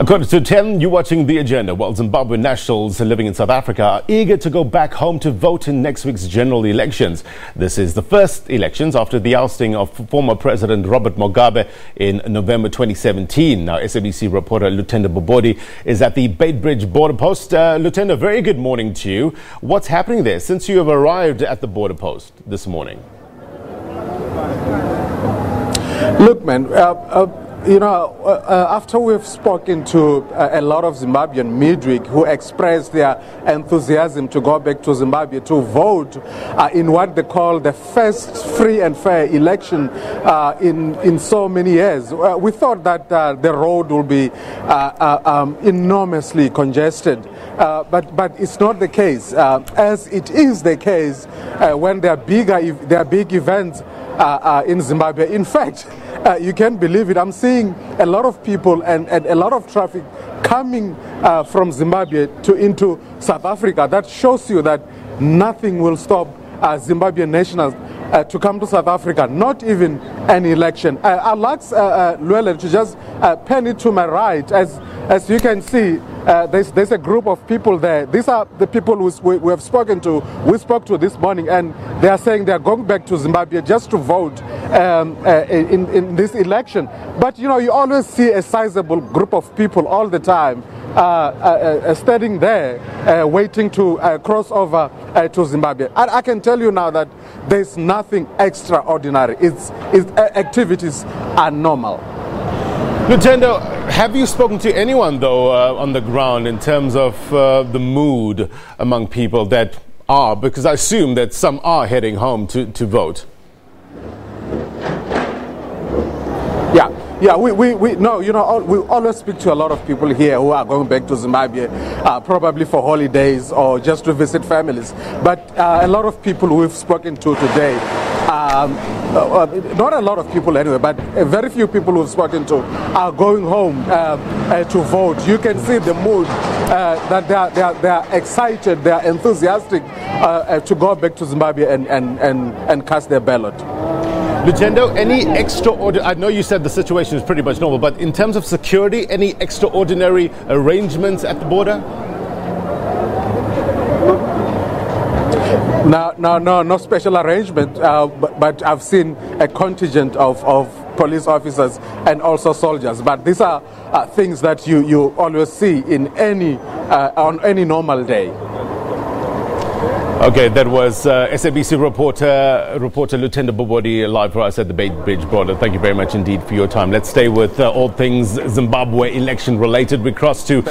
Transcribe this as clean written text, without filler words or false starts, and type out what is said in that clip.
According to 10, you're watching The Agenda. Well, Zimbabwean nationals living in South Africa are eager to go back home to vote in next week's general elections. This is the first elections after the ousting of former President Robert Mugabe in November 2017. Now, SABC reporter Lutendo Bobodi is at the Beitbridge border post. Lutendo, very good morning to you. What's happening there since you have arrived at the border post this morning? Look, man, after we've spoken to a lot of Zimbabwean midweek who expressed their enthusiasm to go back to Zimbabwe to vote in what they call the first free and fair election in so many years, we thought that the road will be enormously congested. But it's not the case, as it is the case when there are big events in Zimbabwe. In fact, you can't believe it. I'm seeing a lot of people and a lot of traffic coming from Zimbabwe into South Africa. That shows you that nothing will stop Zimbabwean nationals to come to South Africa, not even an election. I'd like Lutendo to just pen it to my right. As you can see, there's a group of people there. These are the people we have spoken to. We spoke to this morning, and they are saying they are going back to Zimbabwe just to vote in this election. But you always see a sizable group of people all the time standing there waiting to cross over to Zimbabwe. I can tell you now that there's nothing extraordinary. Its activities are normal. Lutendo, have you spoken to anyone, though, on the ground in terms of the mood among people that are, because I assume that some are heading home to vote? Yeah, we always speak to a lot of people here who are going back to Zimbabwe, probably for holidays or just to visit families. But a lot of people we've spoken to today, not a lot of people anyway, but very few people we've spoken to are going home to vote. You can see the mood that they are excited, they are enthusiastic to go back to Zimbabwe and cast their ballot. Lutendo, any extraordinary, I know you said the situation is pretty much normal, but in terms of security, any extraordinary arrangements at the border? No special arrangement, but I've seen a contingent of police officers and also soldiers. But these are things that you always see in on any normal day. Okay, that was SABC reporter Lutendo Bobodi live for us at the Beitbridge border. Thank you very much indeed for your time. Let's stay with all things Zimbabwe election related. We cross to